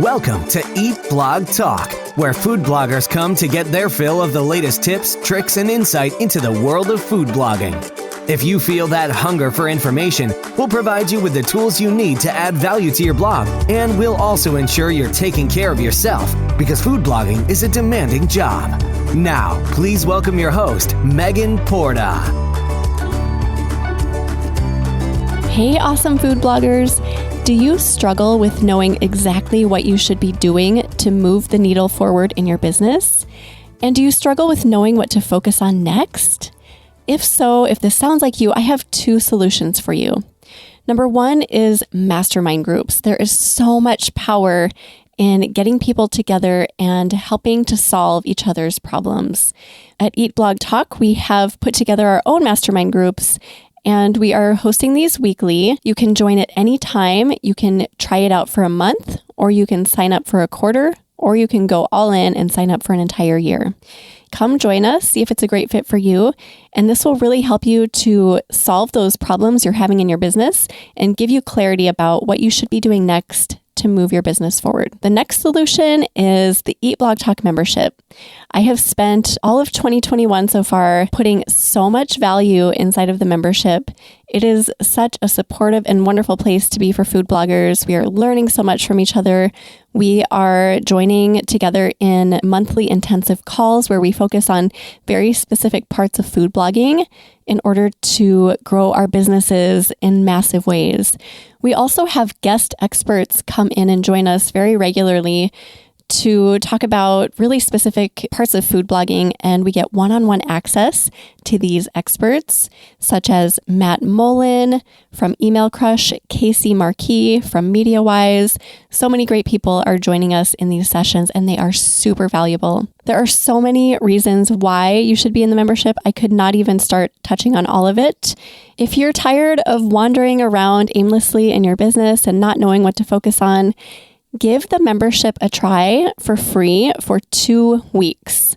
Welcome to Eat Blog Talk, where food bloggers come to get their fill of the latest tips, tricks, and insight into the world of food blogging. If you feel that hunger for information, we'll provide you with the tools you need to add value to your blog, and we'll also ensure you're taking care of yourself, because food blogging is a demanding job. Now, please welcome your host, Megan Porta. Hey, awesome food bloggers. Do you struggle with knowing exactly what you should be doing to move the needle forward in your business? And do you struggle with knowing what to focus on next? If so, if this sounds like you, I have two solutions for you. Number one is Mastermind Groups. There is so much power in getting people together and helping to solve each other's problems. At Eat Blog Talk, we have put together our own Mastermind Groups, and we are hosting these weekly. You can join at any time. You can try it out for a month, or you can sign up for a quarter, or you can go all in and sign up for an entire year. Come join us, see if it's a great fit for you, and this will really help you to solve those problems you're having in your business and give you clarity about what you should be doing next to move your business forward. The next solution is the Eat Blog Talk membership. I have spent all of 2021 so far putting so much value inside of the membership. It is such a supportive and wonderful place to be for food bloggers. We are learning so much from each other. We are joining together in monthly intensive calls where we focus on very specific parts of food blogging in order to grow our businesses in massive ways. We also have guest experts come in and join us very regularly to talk about really specific parts of food blogging, and we get one-on-one access to these experts, such as Matt Mullen from Email Crush, Casey Marquis from MediaWise. So many great people are joining us in these sessions, and they are super valuable. There are so many reasons why you should be in the membership. I could not even start touching on all of it. If you're tired of wandering around aimlessly in your business and not knowing what to focus on, give the membership a try for free for 2 weeks.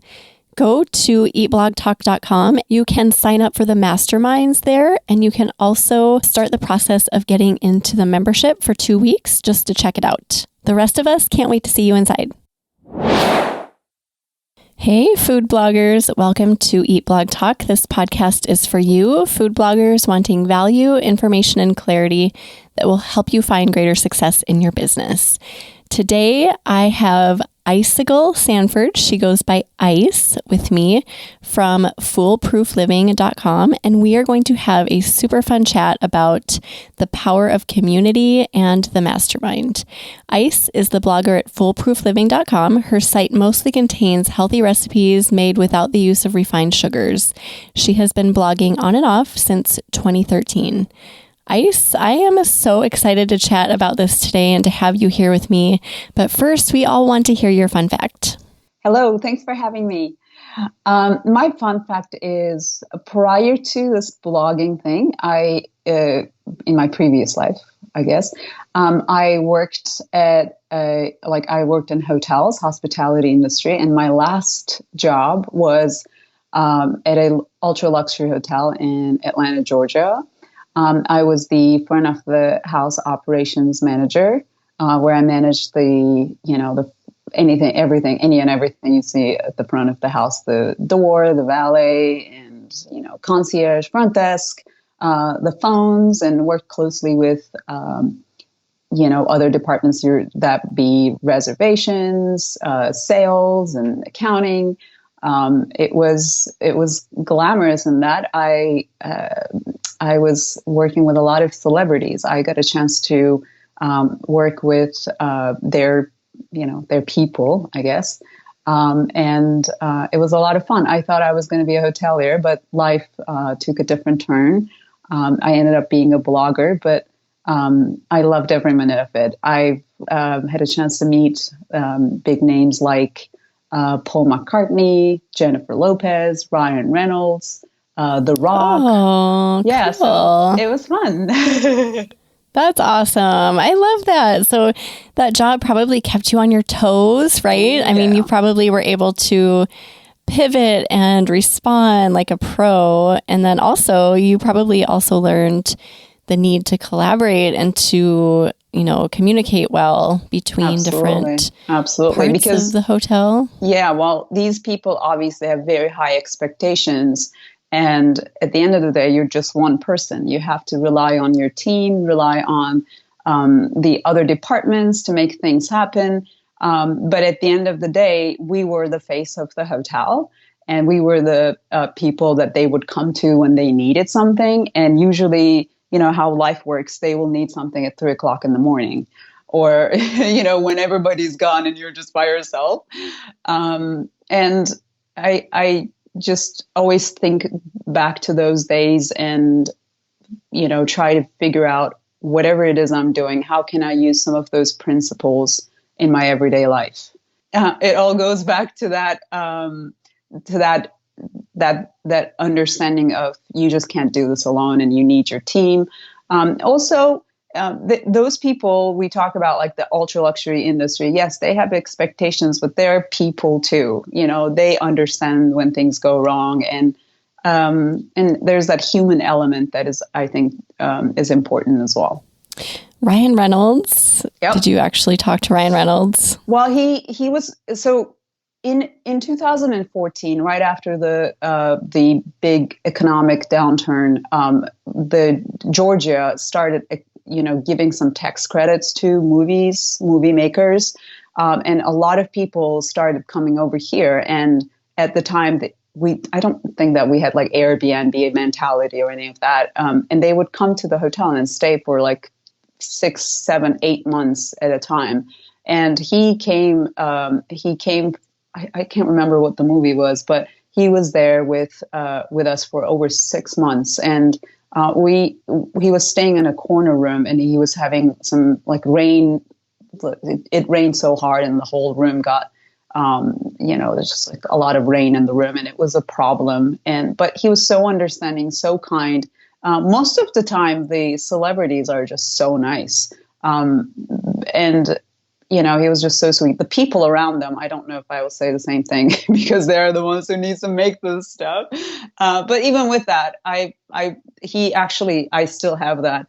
Go to eatblogtalk.com. You can sign up for the masterminds there, and you can also start the process of getting into the membership for 2 weeks just to check it out. The rest of us can't wait to see you inside. Hey, food bloggers. Welcome to Eat Blog Talk. This podcast is for you, food bloggers wanting value, information, and clarity that will help you find greater success in your business. Today, I have Aysegul Sanford. She goes by Ice with me from foolproofliving.com, and we are going to have a super fun chat about the power of community and the mastermind. Ice is the blogger at foolproofliving.com. Her site mostly contains healthy recipes made without the use of refined sugars. She has been blogging on and off since 2013. Ice, I am so excited to chat about this today and to have you here with me. But first, we all want to hear your fun fact. Hello, thanks for having me. My fun fact is prior to this blogging thing, in my previous life, I guess, I worked in hotels, hospitality industry, and my last job was at a ultra luxury hotel in Atlanta, Georgia. I was the front of the house operations manager, where I managed any and everything you see at the front of the house, the door, the valet, and, concierge, front desk, the phones, and worked closely with, other departments that be reservations, sales, and accounting. It was glamorous in that I was working with a lot of celebrities. I got a chance to work with their people, I guess. And it was a lot of fun. I thought I was going to be a hotelier, but life took a different turn. I ended up being a blogger, but I loved every minute of it. I had a chance to meet big names like Paul McCartney, Jennifer Lopez, Ryan Reynolds, The Rock. Oh, yeah, cool. So it was fun. That's awesome. I love that. So that job probably kept you on your toes, right? Yeah. I mean, you probably were able to pivot and respond like a pro. And then also, you probably also learned the need to collaborate and to communicate well between different parts of the hotel? Yeah, well, these people obviously have very high expectations. And at the end of the day, you're just one person. You have to rely on your team, rely on the other departments to make things happen. But at the end of the day, we were the face of the hotel, and we were the people that they would come to when they needed something. And usually, how life works, they will need something at 3:00 in the morning, or, when everybody's gone and you're just by yourself. And I just always think back to those days and, try to figure out whatever it is I'm doing, how can I use some of those principles in my everyday life? It all goes back to that understanding of you just can't do this alone and you need your team. Those people we talk about, like the ultra luxury industry, yes, they have expectations, but they're people too. They understand when things go wrong, and there's that human element that is, I think, is important as well. Ryan Reynolds. Yep. Did you actually talk to Ryan Reynolds? Well, he was so. In 2014, right after the big economic downturn, the Georgia started, giving some tax credits to movie makers, and a lot of people started coming over here. And at the time, I don't think that we had like Airbnb mentality or any of that. And they would come to the hotel and stay for like 6, 7, 8 months at a time. And he came. I can't remember what the movie was, but he was there with us for over 6 months, and he was staying in a corner room, and he was having some like rain. It rained so hard, and the whole room got, there's just like a lot of rain in the room, and it was a problem. But he was so understanding, so kind. Most of the time, the celebrities are just so nice, and. He was just so sweet. The people around them, I don't know if I will say the same thing because they're the ones who need to make this stuff. But even with that, I still have that.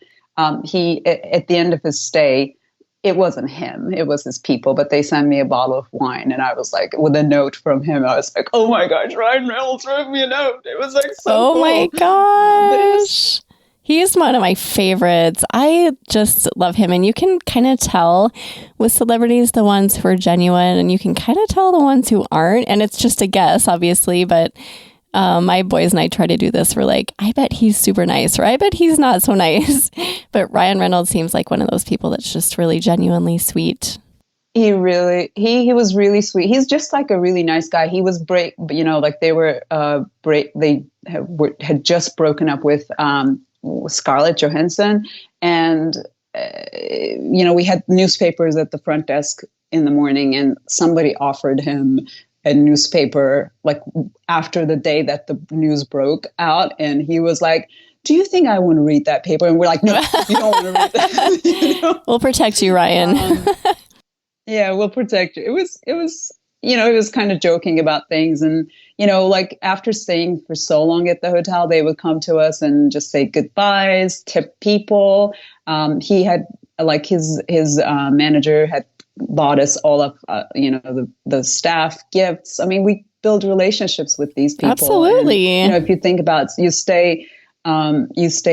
He, at the end of his stay, it wasn't him, it was his people, but they sent me a bottle of wine, and I was like, with a note from him, I was like, oh my gosh, Ryan Reynolds wrote me a note. It was like so cool. My gosh. He's one of my favorites. I just love him. And you can kind of tell with celebrities, the ones who are genuine, and you can kind of tell the ones who aren't. And it's just a guess, obviously. But my boys and I try to do this. We're like, I bet he's super nice, or I bet he's not so nice. But Ryan Reynolds seems like one of those people that's just really genuinely sweet. He was really sweet. He's just like a really nice guy. He was break, like they were they had just broken up with Scarlett Johansson, and we had newspapers at the front desk in the morning, and somebody offered him a newspaper like after the day that the news broke out, and he was like, do you think I want to read that paper? And we're like, no, you don't want to read that. We'll protect you, Ryan. Yeah, we'll protect you. It was he was kind of joking about things. And, like after staying for so long at the hotel, they would come to us and just say goodbyes, tip people. He had like his manager had bought us all of, the staff gifts. I mean, we build relationships with these people. Absolutely. And, if you think about it, you stay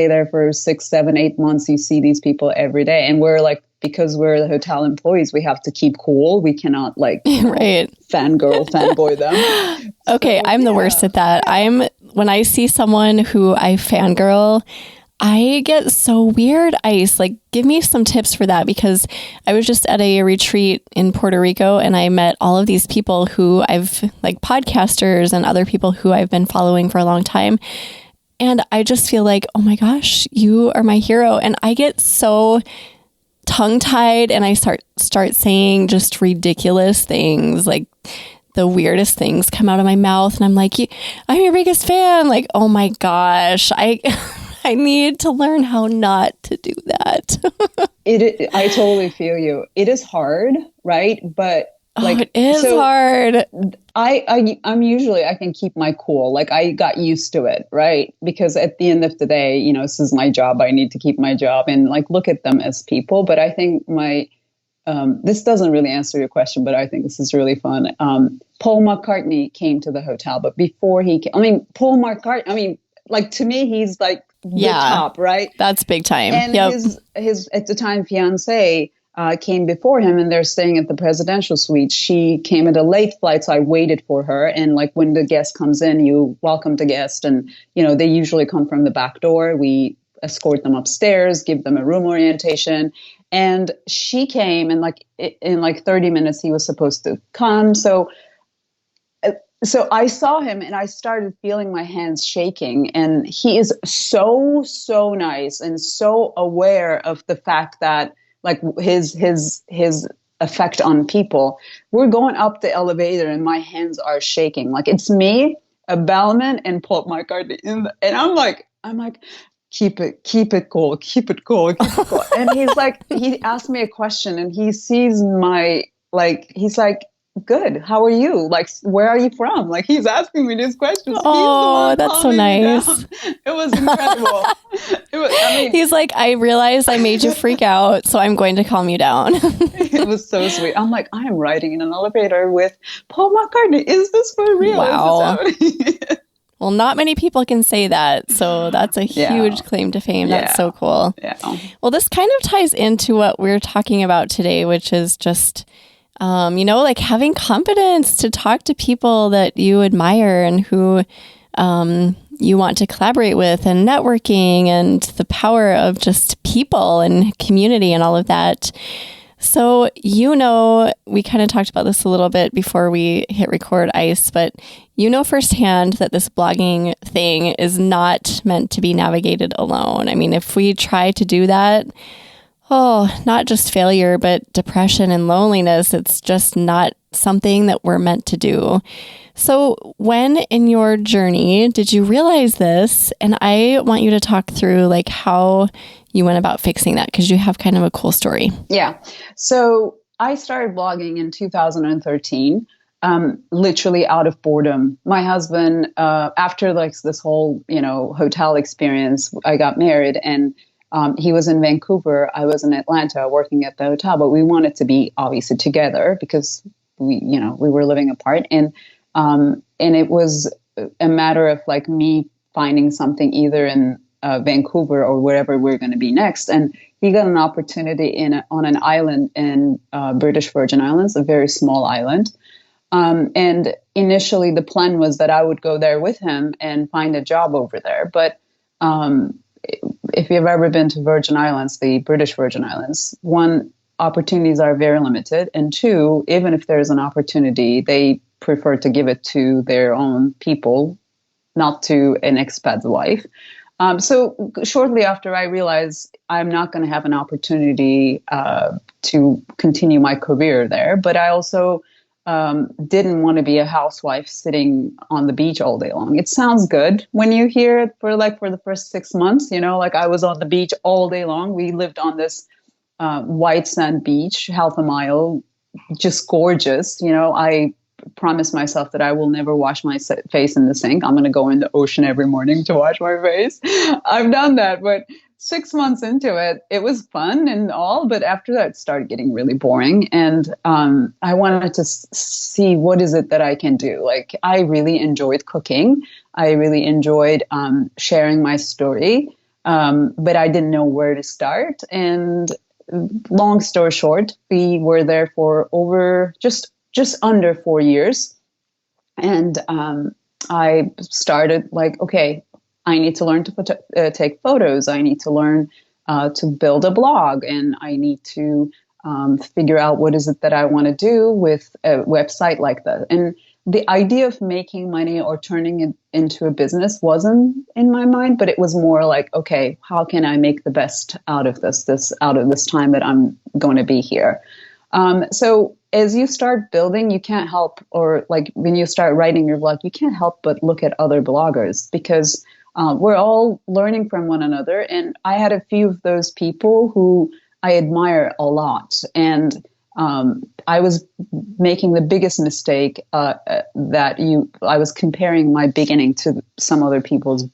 there for 6, 7, 8 months, you see these people every day. And we're like, because we're the hotel employees, we have to keep cool. We cannot right. fanboy them. Okay, I'm the worst at that. When I see someone who I fangirl, I get so weird, Ice. Like, give me some tips for that, because I was just at a retreat in Puerto Rico, and I met all of these people who I've, like podcasters and other people who I've been following for a long time. And I just feel like, oh my gosh, you are my hero. And I get so tongue-tied, and I start saying just ridiculous things, like the weirdest things come out of my mouth, and I'm like, I'm your biggest fan. Like, oh my gosh, I need to learn how not to do that. I totally feel you. It is hard, right? But Oh, it is hard. I'm usually, I can keep my cool. Like I got used to it, right? Because at the end of the day, this is my job. I need to keep my job and like look at them as people. But I think this doesn't really answer your question, but I think this is really fun. Paul McCartney came to the hotel, but before he came, Paul McCartney, like to me, he's like the top, right? That's big time. And his at the time fiance came before him, and they're staying at the presidential suite. She came at a late flight, so I waited for her. And like when the guest comes in, you welcome the guest, and they usually come from the back door. We escort them upstairs, give them a room orientation. And she came, and like in like 30 minutes, he was supposed to come. So I saw him, and I started feeling my hands shaking. And he is so, so nice and so aware of the fact that like his effect on people. We're going up the elevator, and my hands are shaking. Like it's me, a bellman, and Paul McCartney, and I'm like. Keep it cool, keep it cool. And he's like, he asked me a question, and he sees he's like, good, how are you? Like, where are you from? Like, he's asking me these questions. Oh, that's so nice. It was incredible. He's like, I realized I made you freak out, so I'm going to calm you down. It was so sweet. I'm like, I am riding in an elevator with Paul McCartney. Is this for real? Wow. Well, not many people can say that. So that's a huge claim to fame. That's so cool. Yeah. Well, this kind of ties into what we're talking about today, which is just, like having confidence to talk to people that you admire and who you want to collaborate with, and networking, and the power of just people and community and all of that. So, we kind of talked about this a little bit before we hit record, Ice, but firsthand that this blogging thing is not meant to be navigated alone. I mean, if we try to do that, not just failure, but depression and loneliness, it's just not something that we're meant to do. So when in your journey did you realize this? And I want you to talk through like how you went about fixing that, because you have kind of a cool story. Yeah. So I started blogging in 2013, literally out of boredom. My husband, after like this whole, hotel experience, I got married, and he was in Vancouver. I was in Atlanta working at the hotel, but we wanted to be obviously together because we were living apart. And it was a matter of like me finding something either in Vancouver or wherever we're going to be next. And he got an opportunity on an island in British Virgin Islands, a very small island. And initially the plan was that I would go there with him and find a job over there. But if you've ever been to Virgin Islands, the British Virgin Islands, one, opportunities are very limited. And two, even if there's an opportunity, they prefer to give it to their own people, not to an expat's wife. So shortly after, I realized I'm not going to have an opportunity to continue my career there. But I also didn't want to be a housewife sitting on the beach all day long. It sounds good when you hear it for the first 6 months, like I was on the beach all day long. We lived on this white sand beach, half a mile, just gorgeous. I promised myself that I will never wash my face in the sink. I'm going to go in the ocean every morning to wash my face. I've done that, but 6 months into it, it was fun and all, but after that it started getting really boring. And I wanted to see what is it that I can do. Like, I really enjoyed cooking. I really enjoyed sharing my story, but I didn't know where to start. And long story short, we were there for over just under 4 years. And I started like, okay, I need to learn to take photos. I need to learn to build a blog, and I need to figure out what is it that I want to do with a website like that. And the idea of making money or turning it into a business wasn't in my mind, but it was more like, okay, how can I make the best out of this time that I'm going to be here? So as you start building, you can't help, or like when you start writing your blog, you can't help but look at other bloggers, because we're all learning from one another. And I had a few of those people who I admire a lot. And I was making the biggest mistake I was comparing my beginning to some other people's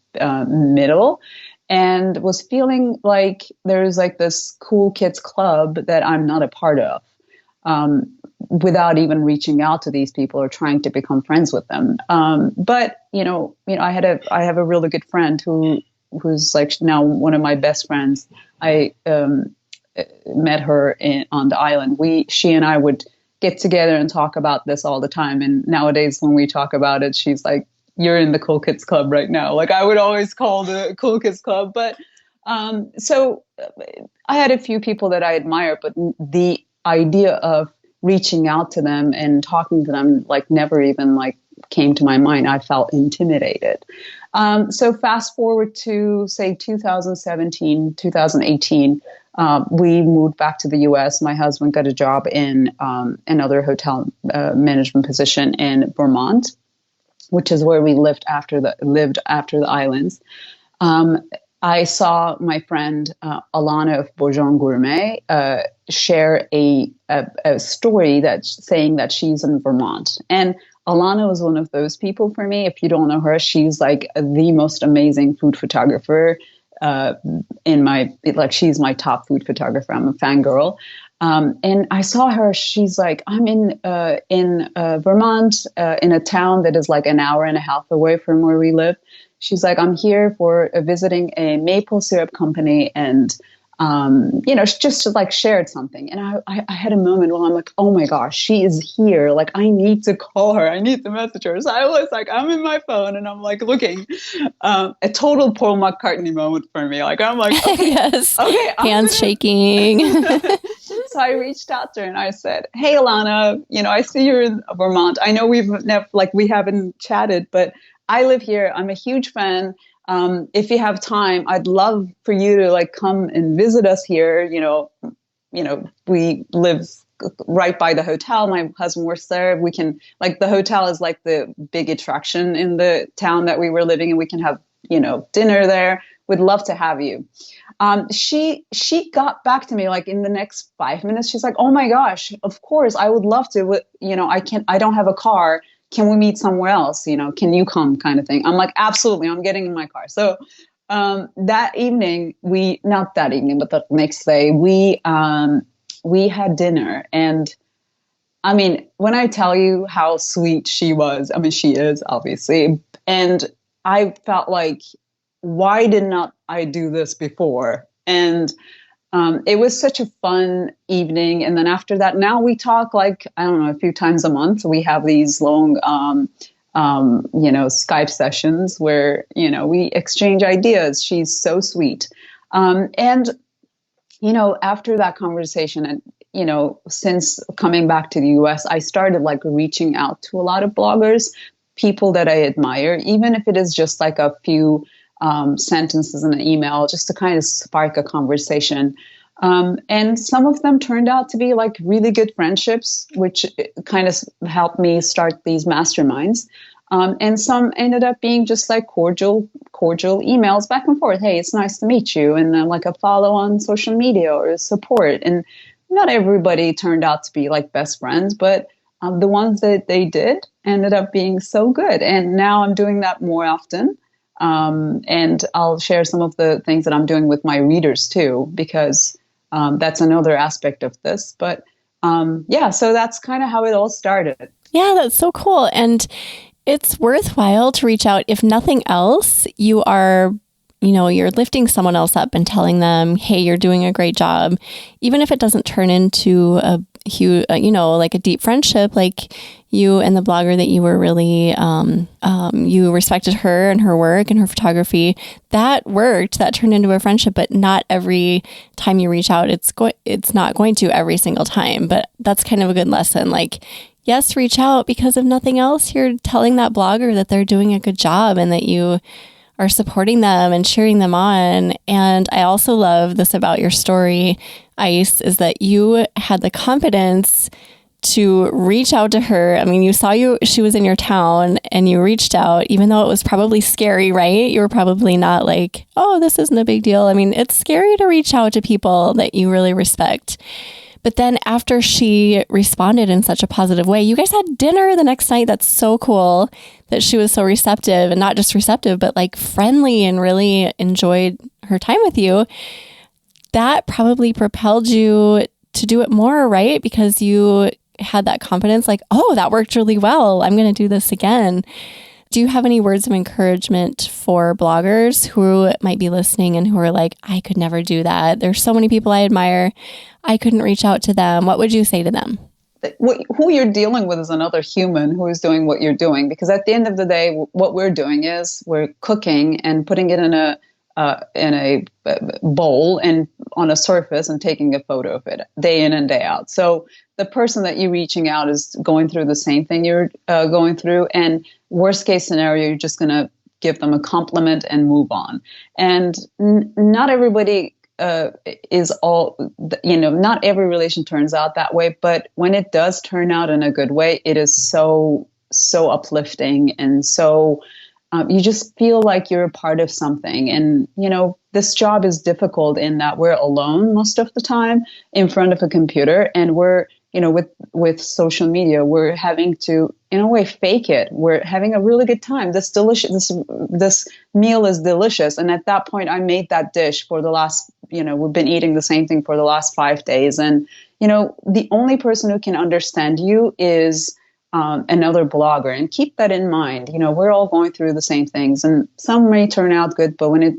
middle, and was feeling like there's like this cool kids club that I'm not a part of, without even reaching out to these people or trying to become friends with them. But I have a really good friend who's like now one of my best friends. I met her on the island. She and I would get together and talk about this all the time. And nowadays when we talk about it, she's like, "You're in the cool kids club right now." Like I would always call the cool kids club. But so I had a few people that I admire, but the idea of reaching out to them and talking to them like never even like came to my mind. I felt intimidated. So fast forward to say 2017, 2018, we moved back to the U.S. My husband got a job in another hotel management position in Vermont, which is where we lived after the islands. I saw my friend Alana of Bourgeon Gourmet share a story that's saying that she's in Vermont. And Alana was one of those people for me. If you don't know her, she's like the most amazing food photographer she's my top food photographer. I'm a fangirl. And I saw her, she's like, I'm in Vermont, in a town that is like an hour and a half away from where we live. She's like, I'm here for visiting a maple syrup company, and just to like shared something. And I had a moment where I'm like, oh my gosh, she is here. Like, I need to call her. I need to message her. So I was like, I'm in my phone and I'm like looking, a total Paul McCartney moment for me. Like, I'm like, okay, yes, okay, hands shaking. So I reached out to her and I said, "Hey, Alana, I see you're in Vermont. I know we haven't chatted, but I live here. I'm a huge fan. If you have time, I'd love for you to like come and visit us here. We live right by the hotel. My husband works there. We can the hotel is like the big attraction in the town that we were living in. We can have, dinner there. We'd love to have you." She got back to me like in the next 5 minutes. She's like, "Oh my gosh, of course. I would love to. I don't have a car. Can we meet somewhere else? Can you come?" kind of thing. I'm like, "Absolutely. I'm getting in my car." So that evening, not that evening, but the next day, we had dinner. And I mean, when I tell you how sweet she was, I mean, she is obviously. And I felt like, why did not I do this before? And it was such a fun evening. And then after that, now we talk a few times a month. We have these long, Skype sessions where, we exchange ideas. She's so sweet. And after that conversation and, since coming back to the US, I started reaching out to a lot of bloggers, people that I admire, even if it is just like a few sentences in an email, just to kind of spark a conversation. And some of them turned out to be really good friendships, which kind of helped me start these masterminds. And some ended up being just cordial emails back and forth. "Hey, it's nice to meet you." And then a follow on social media or support. And not everybody turned out to be best friends, but the ones that they did ended up being so good. And now I'm doing that more often. And I'll share some of the things that I'm doing with my readers too, because that's another aspect of this. But so that's kind of how it all started. Yeah, that's so cool. And it's worthwhile to reach out. If nothing else, you are, you're lifting someone else up and telling them, "Hey, you're doing a great job." Even if it doesn't turn into a huge, a deep friendship, like you and the blogger that you were really, you respected her and her work and her photography. That worked. That turned into a friendship. But not every time you reach out, it's not going to every single time. But that's kind of a good lesson. Yes, reach out, because if nothing else, you're telling that blogger that they're doing a good job and that you are supporting them and cheering them on. And I also love this about your story, Ice, is that you had the confidence to reach out to her. I mean, she was in your town and you reached out, even though it was probably scary, right? You were probably not "Oh, this isn't a big deal." I mean, it's scary to reach out to people that you really respect. But then after she responded in such a positive way, you guys had dinner the next night. That's so cool that she was so receptive, and not just receptive, but like friendly and really enjoyed her time with you. That probably propelled you to do it more, right? Because you had that confidence, like, oh, that worked really well. I'm going to do this again. Do you have any words of encouragement for bloggers who might be listening and who are like, I could never do that? There's so many people I admire. I couldn't reach out to them. What would you say to them? Who you're dealing with is another human who is doing what you're doing. Because at the end of the day, what we're doing is we're cooking and putting it in a bowl and on a surface and taking a photo of it day in and day out. So the person that you're reaching out is going through the same thing you're going through. And worst case scenario, you're just going to give them a compliment and move on. And not everybody is all, not every relation turns out that way. But when it does turn out in a good way, it is so uplifting, and so you just feel like you're a part of something. And, this job is difficult in that we're alone most of the time in front of a computer, and we're, with social media, we're having to, in a way, fake it. We're having a really good time. This meal is delicious. And at that point, I made that dish for the last, we've been eating the same thing for the last 5 days. And, the only person who can understand you is another blogger. And keep that in mind. We're all going through the same things, and some may turn out good, but when it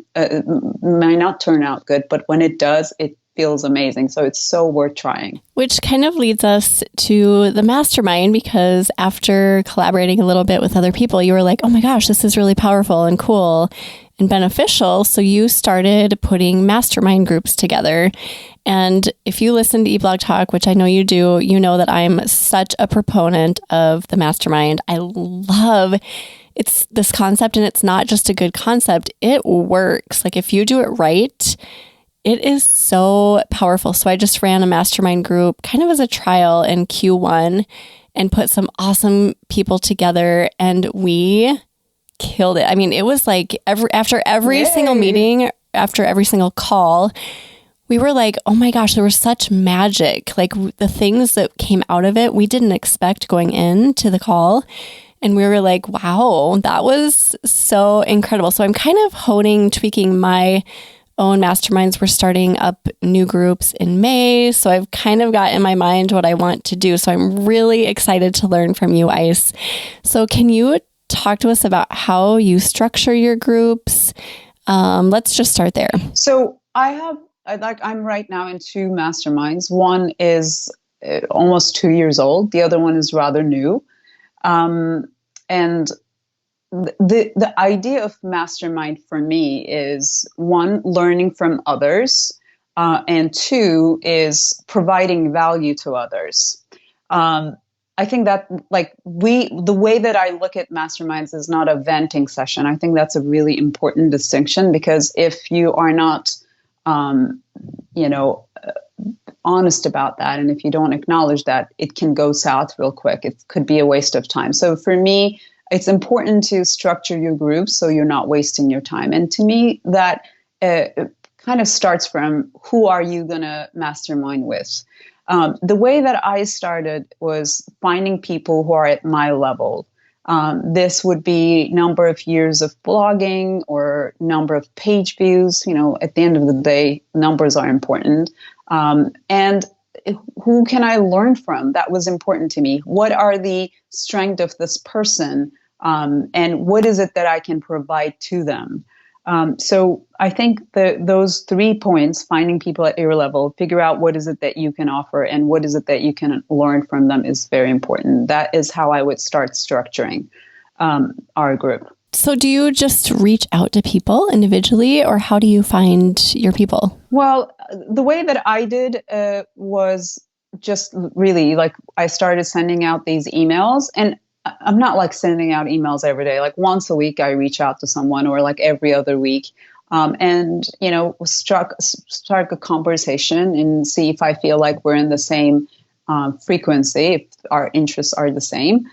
may not turn out good, but when it does, it feels amazing. So it's so worth trying. Which kind of leads us to the mastermind, because after collaborating a little bit with other people, you were like, oh my gosh, this is really powerful and cool and beneficial. So you started putting mastermind groups together. And if you listen to eBlog Talk, which I know you do, you know that I'm such a proponent of the mastermind. I love it's this concept, and it's not just a good concept. It works. Like if you do it right, it is so powerful. So I just ran a mastermind group kind of as a trial in Q1 and put some awesome people together, and we killed it. I mean, it was like after every single meeting, after every single call, we were like, oh my gosh, there was such magic. Like the things that came out of it, we didn't expect going into the call. And we were like, wow, that was so incredible. So I'm kind of tweaking my own masterminds. We're starting up new groups in May. So I've kind of got in my mind what I want to do. So I'm really excited to learn from you, Ice. So can you talk to us about how you structure your groups? Let's just start there. So I'm right now in 2 masterminds. One is almost 2 years old. The other one is rather new. And the idea of mastermind for me is 1, learning from others, and 2 is providing value to others. I think that the way that I look at masterminds is not a venting session. I think that's a really important distinction, because if you are not, honest about that, and if you don't acknowledge that, it can go south real quick. It could be a waste of time. So for me, it's important to structure your groups so you're not wasting your time. And to me, that kind of starts from who are you going to mastermind with? The way that I started was finding people who are at my level. This would be number of years of blogging or number of page views. At the end of the day, numbers are important. And who can I learn from? That was important to me. What are the strengths of this person? And what is it that I can provide to them? So I think those 3 points, finding people at your level, figure out what is it that you can offer and what is it that you can learn from them, is very important. That is how I would start structuring our group. So do you just reach out to people individually, or how do you find your people? Well, the way that I did was just really I started sending out these emails, and I'm not sending out emails every day. Once a week, I reach out to someone, or every other week, and start a conversation and see if I feel like we're in the same frequency, if our interests are the same.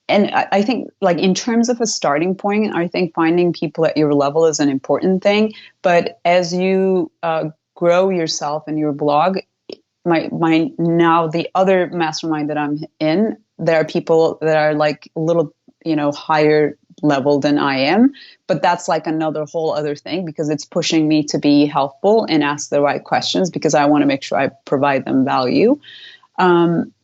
And I think in terms of a starting point, I think finding people at your level is an important thing. But as you grow yourself and your blog, my now the other mastermind that I'm in, there are people that are like a little, higher level than I am, but that's like another whole other thing because it's pushing me to be helpful and ask the right questions because I want to make sure I provide them value.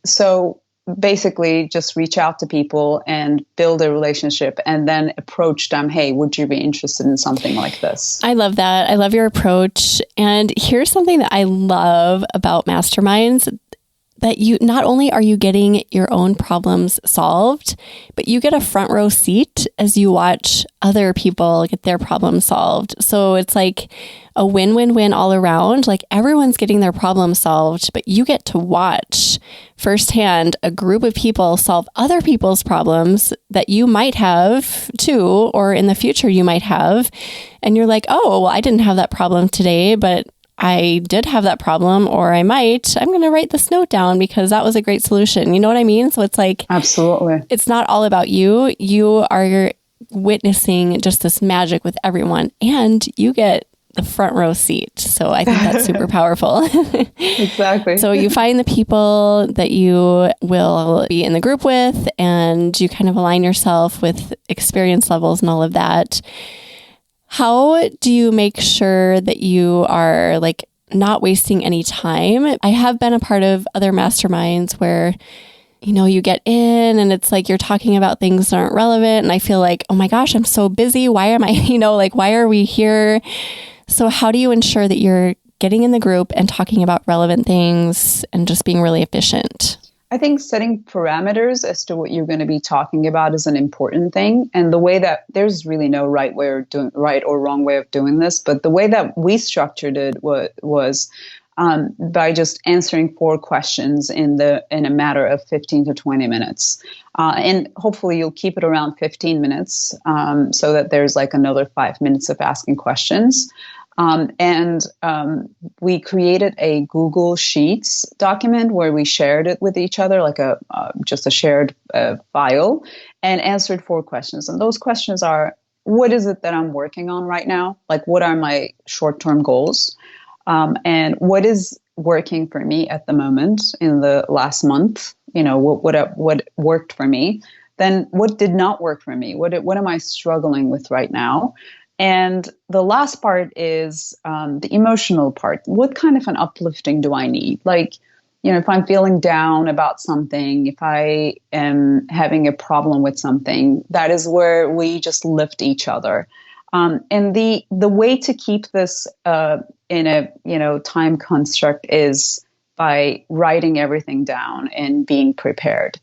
So basically just reach out to people and build a relationship and then approach them. Hey, would you be interested in something like this? I love that. I love your approach. And here's something that I love about masterminds, that you not only are you getting your own problems solved, but you get a front row seat as you watch other people get their problems solved. So it's like a win-win-win all around. Like everyone's getting their problem solved, but you get to watch firsthand a group of people solve other people's problems that you might have too, or in the future you might have. And you're like, oh, well, I didn't have that problem today, but I did have that problem, or I'm going to write this note down because that was a great solution. You know what I mean? So it's like, absolutely, it's not all about you. You are witnessing just this magic with everyone, and you get the front row seat. So I think that's super powerful. Exactly. So you find the people that you will be in the group with, and you kind of align yourself with experience levels and all of that. How do you make sure that you are like not wasting any time? I have been a part of other masterminds where, you get in and it's like you're talking about things that aren't relevant. And I feel like, oh my gosh, I'm so busy. Why am I, why are we here? So how do you ensure that you're getting in the group and talking about relevant things and just being really efficient? I think setting parameters as to what you're going to be talking about is an important thing. And the way that there's really no right or wrong way of doing this, but the way that we structured it was by just answering 4 questions in a matter of 15 to 20 minutes. And hopefully you'll keep it around 15 minutes so that there's like another 5 minutes of asking questions. We created a Google Sheets document where we shared it with each other, like just a shared file, and answered 4 questions. And those questions are, what is it that I'm working on right now? Like, what are my short-term goals? And what is working for me at the moment in the last month? What worked for me? Then what did not work for me? What am I struggling with right now? And the last part is the emotional part. What kind of an uplifting do I need? Like, if I'm feeling down about something, if I am having a problem with something, that is where we just lift each other. And the way to keep this in a time construct is by writing everything down and being prepared.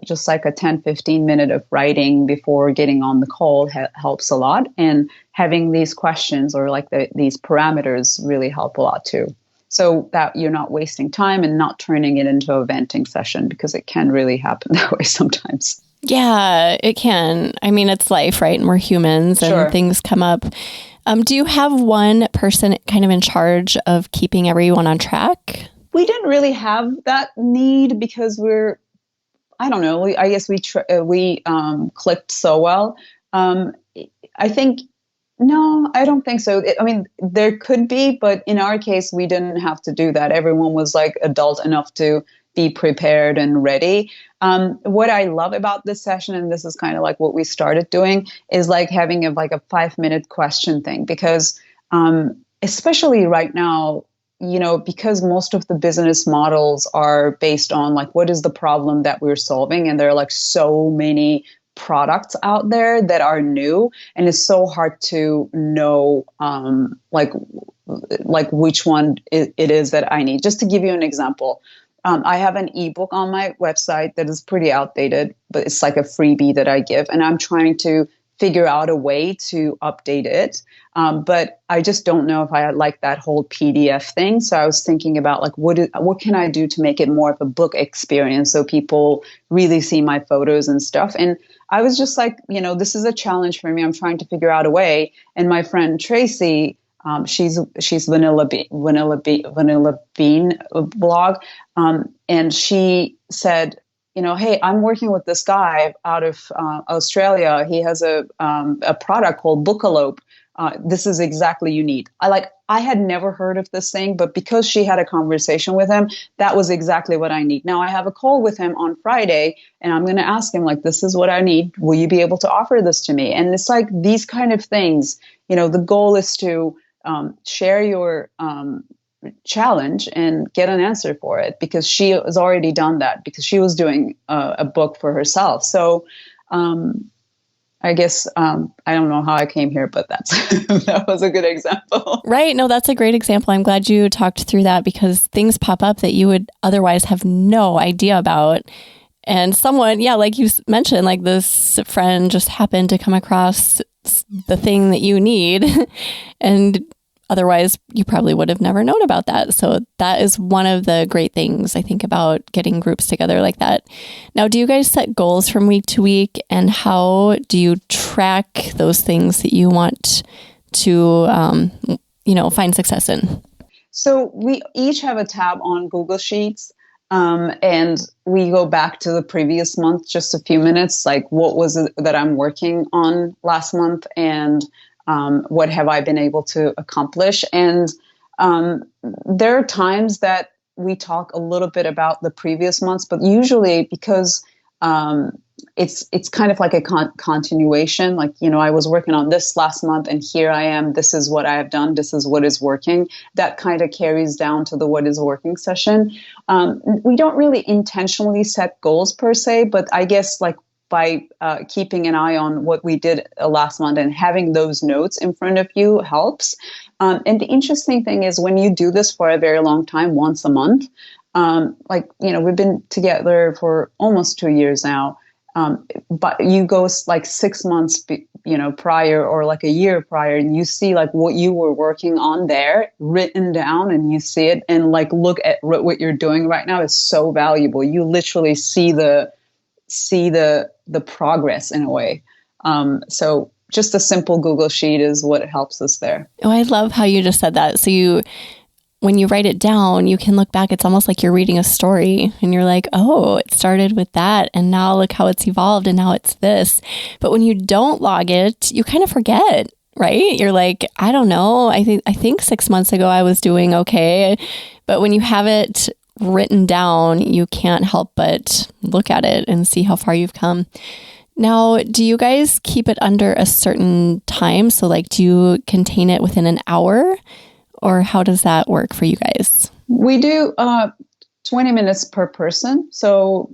Just like a 10, 15 minute of writing before getting on the call helps a lot. And having these questions or like these parameters really help a lot too. So that you're not wasting time and not turning it into a venting session, because it can really happen that way sometimes. Yeah, it can. I mean, it's life, right? And we're humans and Sure. Things come up. Do you have one person kind of in charge of keeping everyone on track? We didn't really have that need because I don't know. I guess we clicked so well. I think, no, I don't think so. There could be, but in our case, we didn't have to do that. Everyone was like adult enough to be prepared and ready. What I love about this session, and this is kind of like what we started doing, is like having a 5-minute question thing, because especially right now, because most of the business models are based on like, what is the problem that we're solving? And there are like so many products out there that are new, and it's so hard to know like which one it is that I need. Just to give you an example, I have an ebook on my website that is pretty outdated, but it's like a freebie that I give, and I'm trying to figure out a way to update it. But I just don't know if I like that whole PDF thing. So I was thinking about like, what can I do to make it more of a book experience so people really see my photos and stuff? And I was just like, this is a challenge for me. I'm trying to figure out a way. And my friend Tracy, she's Vanilla Bean blog, and she said, hey, I'm working with this guy out of Australia. He has a product called Bookalope. this is exactly you need. I had never heard of this thing, but because she had a conversation with him, that was exactly what I need. Now I have a call with him on Friday, and I'm going to ask him, like, this is what I need. Will you be able to offer this to me? And it's like these kind of things, the goal is to share your challenge and get an answer for it, because she has already done that, because she was doing a book for herself. So I guess I don't know how I came here, but that was a good example. Right. No, that's a great example. I'm glad you talked through that, because things pop up that you would otherwise have no idea about. And someone, like you mentioned, like this friend just happened to come across the thing that you need, and otherwise you probably would have never known about that. So that is one of the great things, I think, about getting groups together like that. Now, do you guys set goals from week to week, and how do you track those things that you want to, find success in? So we each have a tab on Google Sheets, and we go back to the previous month, just a few minutes, like what was it that I'm working on last month, and what have I been able to accomplish? And there are times that we talk a little bit about the previous months, but usually because it's kind of like a continuation. Like, I was working on this last month, and here I am. This is what I have done. This is what is working. That kind of carries down to the what is working session. We don't really intentionally set goals per se, but I guess like by keeping an eye on what we did last month and having those notes in front of you helps. And the interesting thing is, when you do this for a very long time, once a month, we've been together for almost 2 years now, but you go like 6 months, prior, or like a year prior, and you see like what you were working on there written down, and you see it, and like look at what you're doing right now is so valuable. You literally see the progress in a way. So just a simple Google Sheet is what helps us there. Oh, I love how you just said that. So when you write it down, you can look back. It's almost like you're reading a story, and you're like, oh, it started with that, and now look how it's evolved, and now it's this. But when you don't log it, you kind of forget, right? You're like, I don't know. I think 6 months ago I was doing okay. But when you have it written down, you can't help but look at it and see how far you've come. Now, do you guys keep it under a certain time? So like, do you contain it within an hour, or how does that work for you guys? We do 20 minutes per person. So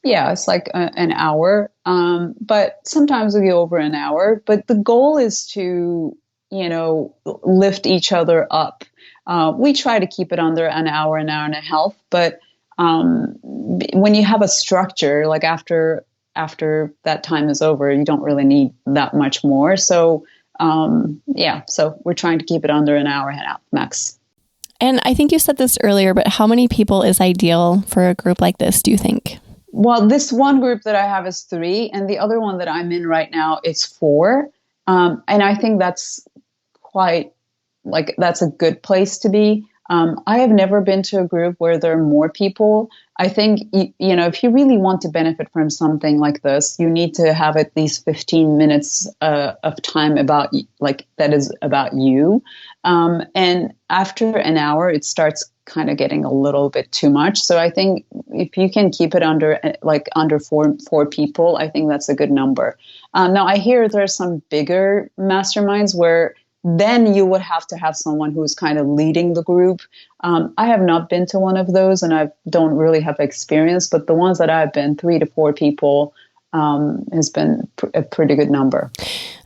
it's like an hour. But sometimes we go over an hour, but the goal is to, lift each other up. We try to keep it under an hour and a half, but when you have a structure, like after that time is over, you don't really need that much more. So so we're trying to keep it under an hour and a half max. And I think you said this earlier, but how many people is ideal for a group like this, do you think? Well, this one group that I have is 3, and the other one that I'm in right now is 4. And I think that's that's a good place to be. I have never been to a group where there are more people. I think, if you really want to benefit from something like this, you need to have at least 15 minutes of time that is about you. And after an hour, it starts kind of getting a little bit too much. So I think if you can keep it under four people, I think that's a good number. Now, I hear there are some bigger masterminds where then you would have to have someone who's kind of leading the group. I have not been to one of those, and I don't really have experience, but the ones that I've been, 3 to 4 people has been a pretty good number.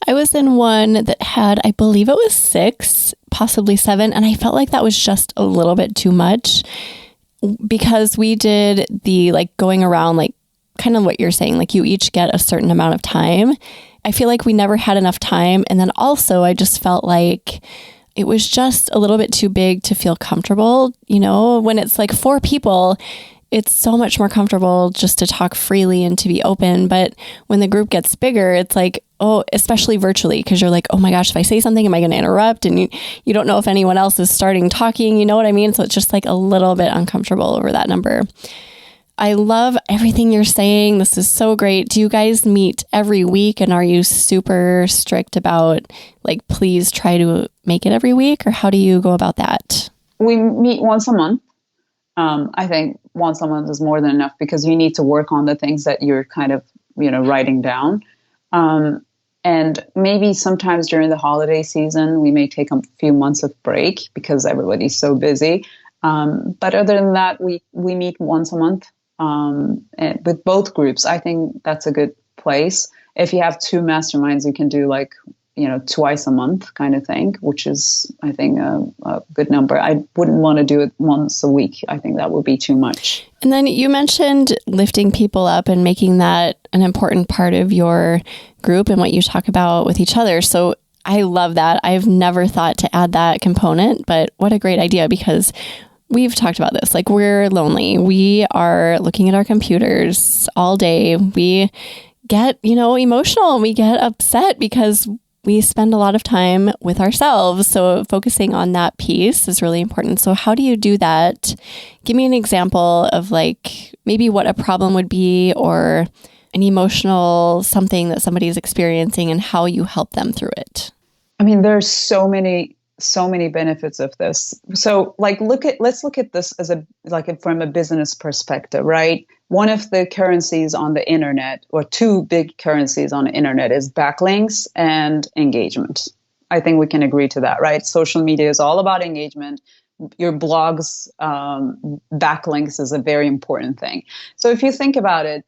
I was in one that had, I believe it was 6, possibly 7, and I felt like that was just a little bit too much, because we did the going around, kind of what you're saying, you each get a certain amount of time. I feel like we never had enough time. And then also I just felt like it was just a little bit too big to feel comfortable. When it's 4 people, it's so much more comfortable just to talk freely and to be open. But when the group gets bigger, it's especially virtually, because you're oh my gosh, if I say something, am I going to interrupt? And you don't know if anyone else is starting talking, you know what I mean? So it's just a little bit uncomfortable over that number. I love everything you're saying. This is so great. Do you guys meet every week, and are you super strict about like, please try to make it every week, or how do you go about that? We meet once a month. I think once a month is more than enough because you need to work on the things that you're kind of, writing down. And maybe sometimes during the holiday season, we may take a few months of break because everybody's so busy. But other than that, we meet once a month and with both groups. I think that's a good place. If you have two masterminds, you can do like, twice a month kind of thing, which is, I think, a good number. I wouldn't want to do it once a week. I think that would be too much. And then you mentioned lifting people up and making that an important part of your group and what you talk about with each other. So I love that. I've never thought to add that component, but what a great idea, because we've talked about this. Like, we're lonely. We are looking at our computers all day. We get, emotional, and we get upset because we spend a lot of time with ourselves. So focusing on that piece is really important. So how do you do that? Give me an example of like maybe what a problem would be, or an emotional something that somebody is experiencing, and how you help them through it. I mean, there's so many benefits of this. So like, let's look at this as from a business perspective, right? One of the currencies on the internet, or two big currencies on the internet, is backlinks and engagement. I think we can agree to that, right? Social media is all about engagement. Your blog's backlinks is a very important thing. So if you think about it,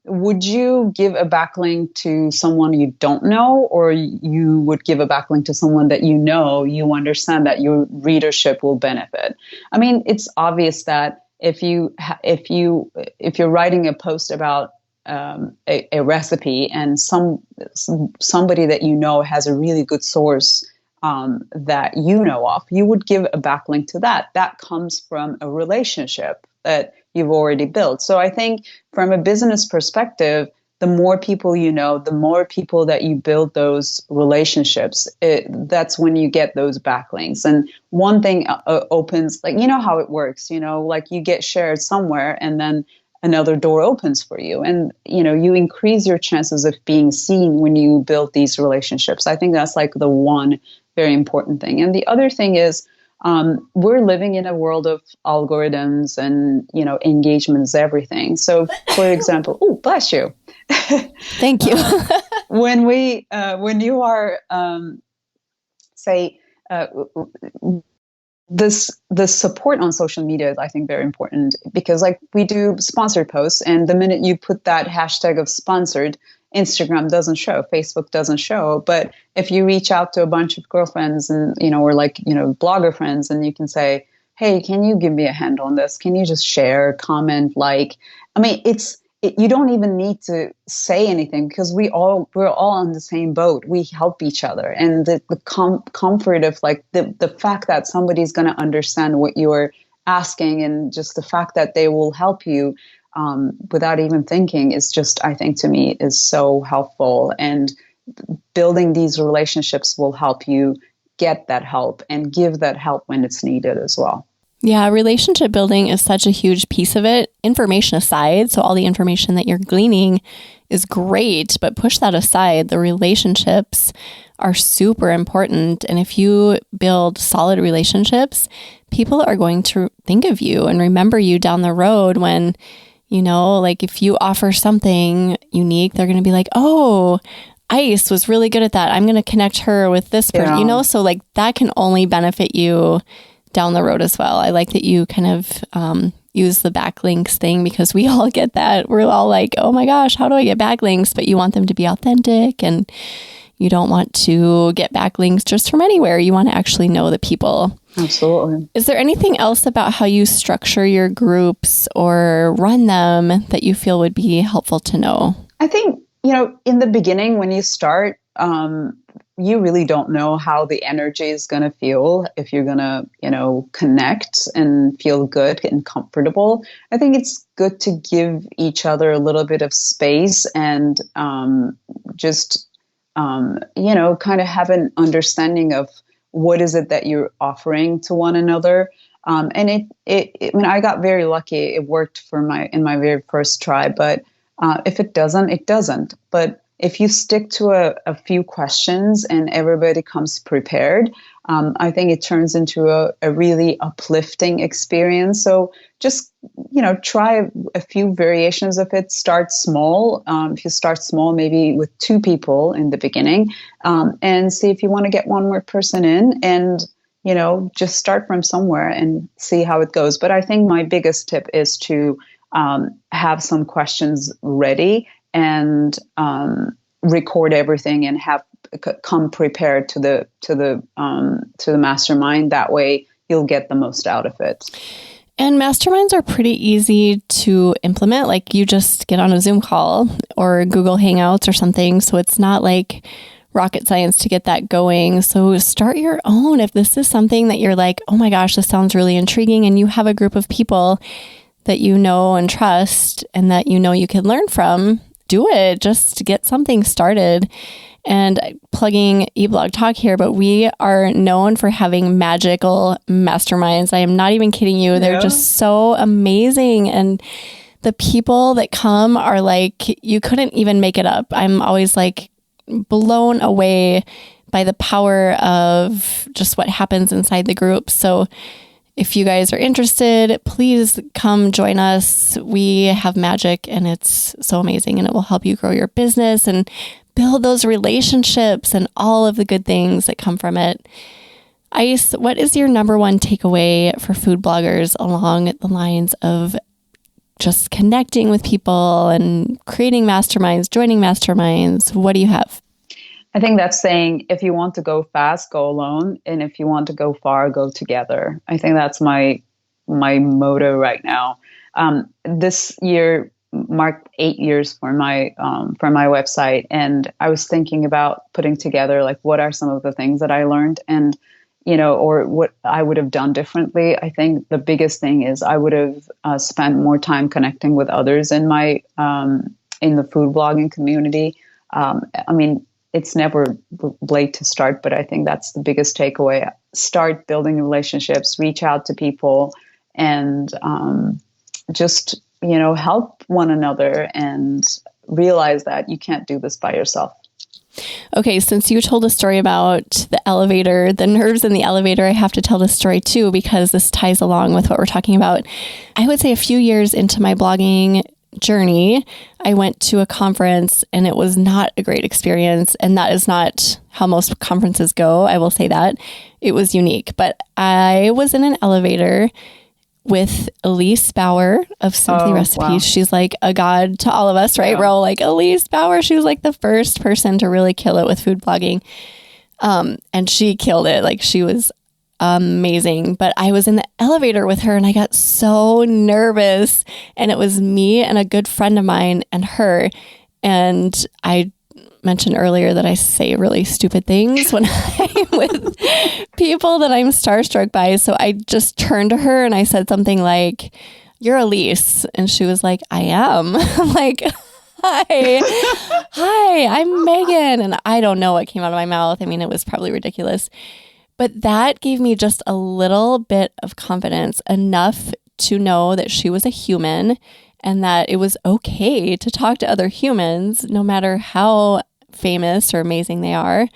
would you give a backlink to someone you don't know, or you would give a backlink to someone that you understand that your readership will benefit? I mean, it's obvious that if you're writing a post about a recipe, and somebody that has a really good source that of, you would give a backlink to that. That comes from a relationship that you've already built. So I think from a business perspective, the more people the more people that you build those relationships, that's when you get those backlinks. And one thing opens, like, how it works, like you get shared somewhere and then another door opens for you. And, you increase your chances of being seen when you build these relationships. I think that's like the one very important thing. And the other thing is, we're living in a world of algorithms and, engagement is everything. So, for example, oh, bless you. Thank you. When you are, the support on social media is, I think, very important, because like we do sponsored posts, and the minute you put that hashtag of sponsored, Instagram doesn't show, Facebook doesn't show. But if you reach out to a bunch of girlfriends and, or like, blogger friends, and you can say, hey, can you give me a hand on this? Can you just share, comment, like, I mean, you don't even need to say anything, because we're all on the same boat. We help each other. And the comfort of like the fact that somebody's going to understand what you're asking, and just the fact that they will help you without even thinking, is just, I think, to me, is so helpful. And building these relationships will help you get that help and give that help when it's needed as well. Yeah, relationship building is such a huge piece of it, information aside. So all the information that you're gleaning is great, but push that aside. The relationships are super important. And if you build solid relationships, people are going to think of you and remember you down the road when, like if you offer something unique, they're going to be like, oh, Ice was really good at that. I'm going to connect her with this person, so like that can only benefit you down the road as well. I like that you kind of use the backlinks thing, because we all get that. We're all like, oh my gosh, how do I get backlinks? But you want them to be authentic, and you don't want to get backlinks just from anywhere. You want to actually know the people. Absolutely. Is there anything else about how you structure your groups or run them that you feel would be helpful to know? I think, in the beginning, when you start, you really don't know how the energy is going to feel, if you're going to, connect and feel good and comfortable. I think it's good to give each other a little bit of space and just, kind of have an understanding of what is it that you're offering to one another. And I mean, I got very lucky. It worked in my very first try, but if it doesn't, it doesn't. But if you stick to a few questions and everybody comes prepared, I think it turns into a really uplifting experience. So just, try a few variations of it. Start small. If you start small, maybe with 2 people in the beginning, and see if you want to get one more person in, and just start from somewhere and see how it goes. But I think my biggest tip is to have some questions ready and record everything and come prepared to the mastermind. That way you'll get the most out of it. And masterminds are pretty easy to implement. Like, you just get on a Zoom call or Google Hangouts or something. So it's not like rocket science to get that going. So start your own. If this is something that you're like, oh my gosh, this sounds really intriguing, and you have a group of people that you know and trust and that you can learn from, do it. Just get something started. And plugging eBlog Talk here, but we are known for having magical masterminds. I am not even kidding you. They're just so amazing. And the people that come are like, you couldn't even make it up. I'm always like blown away by the power of just what happens inside the group. So if you guys are interested, please come join us. We have magic, and it's so amazing, and it will help you grow your business and build those relationships and all of the good things that come from it. Ice, what is your number one takeaway for food bloggers along the lines of just connecting with people and creating masterminds, joining masterminds? What do you have? I think that's saying, if you want to go fast, go alone. And if you want to go far, go together. I think that's my motto right now. This year marked 8 years for my website. And I was thinking about putting together, like, what are some of the things that I learned, and, or what I would have done differently. I think the biggest thing is I would have spent more time connecting with others in in the food blogging community. I mean, it's never late to start, but I think that's the biggest takeaway. Start building relationships, reach out to people, and just, help one another, and realize that you can't do this by yourself. Okay, since you told a story about the elevator, the nerves in the elevator, I have to tell this story too, because this ties along with what we're talking about. I would say a few years into my blogging journey, I went to a conference, and it was not a great experience. And that is not how most conferences go. I will say that. It was unique. But I was in an elevator with Elise Bauer of Simply Recipes. Wow. She's like a god to all of us, right? Yeah. We're all like, Elise Bauer. She was like the first person to really kill it with food blogging. And she killed it. Like, she was amazing. But I was in the elevator with her, and I got so nervous, and it was me and a good friend of mine and her. And I mentioned earlier that I say really stupid things when I'm with people that I'm starstruck by. So I just turned to her and I said something like, "You're Elise." And she was like, "I am." I'm like, Hi, I'm Megan. And I don't know what came out of my mouth. I mean, it was probably ridiculous. But that gave me just a little bit of confidence, enough to know that she was a human and that it was okay to talk to other humans, no matter how famous or amazing they are.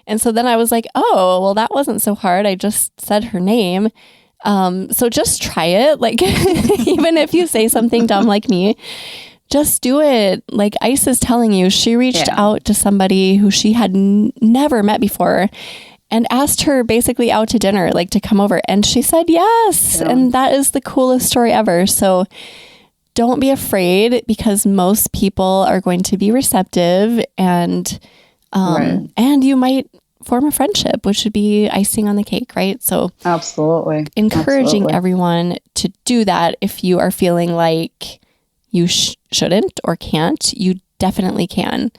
And so then I was like, oh, well, that wasn't so hard. I just said her name. So just try it. Like, even if you say something dumb like me, just do it. Like Ice is telling you, she reached out to somebody who she had never met before and asked her basically out to dinner, like to come over. And she said yes. Yeah. And that is the coolest story ever. So don't be afraid, because most people are going to be receptive, and and you might form a friendship, which would be icing on the cake, right? So absolutely encouraging everyone to do that. If you are feeling like you shouldn't or can't, you definitely can.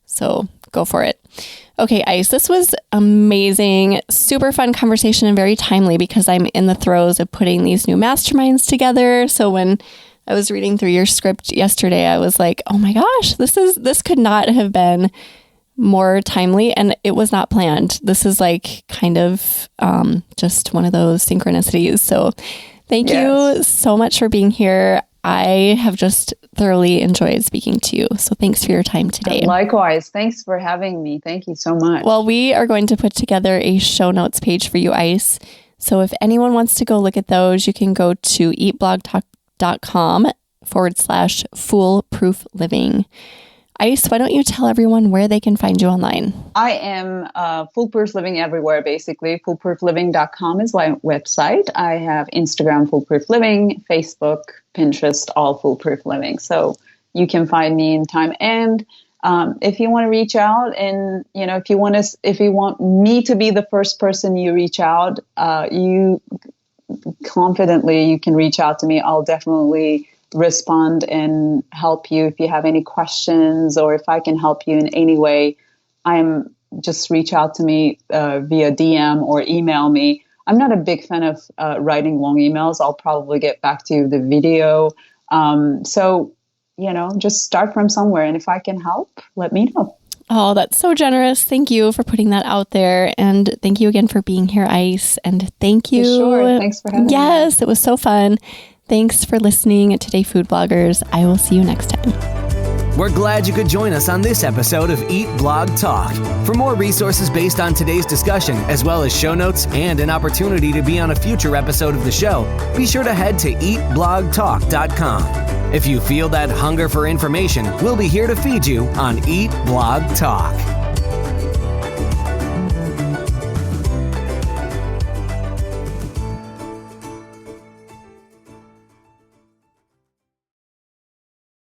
So go for it. Okay, Ice, this was amazing, super fun conversation, and very timely because I'm in the throes of putting these new masterminds together. So when I was reading through your script yesterday, I was like, oh my gosh, this could not have been more timely, and it was not planned. This is like kind of just one of those synchronicities. So thank you so much for being here. I have just thoroughly enjoyed speaking to you. So thanks for your time today. Likewise. Thanks for having me. Thank you so much. Well, we are going to put together a show notes page for you, Ice. So if anyone wants to go look at those, you can go to eatblogtalk.com/foolproof living. Ice, why don't you tell everyone where they can find you online? I am Foolproof Living everywhere, basically. Foolproofliving.com is my website. I have Instagram, Foolproof Living, Facebook, Pinterest, all Foolproof Living. So you can find me anytime. And if you want to reach out, and if you want me to be the first person you reach out, you can reach out to me. I'll definitely respond and help you if you have any questions, or if I can help you in any way. Just reach out to me via DM or email me. I'm not a big fan of writing long emails. I'll probably get back to you with the video. So just start from somewhere, and if I can help, let me know. Oh, that's so generous. Thank you for putting that out there. And thank you again for being here, Ice. And thank you. Sure. Thanks for having me. Yes, it was so fun. Thanks for listening to Today Food Bloggers. I will see you next time. We're glad you could join us on this episode of Eat Blog Talk. For more resources based on today's discussion, as well as show notes and an opportunity to be on a future episode of the show, be sure to head to eatblogtalk.com. If you feel that hunger for information, we'll be here to feed you on Eat Blog Talk.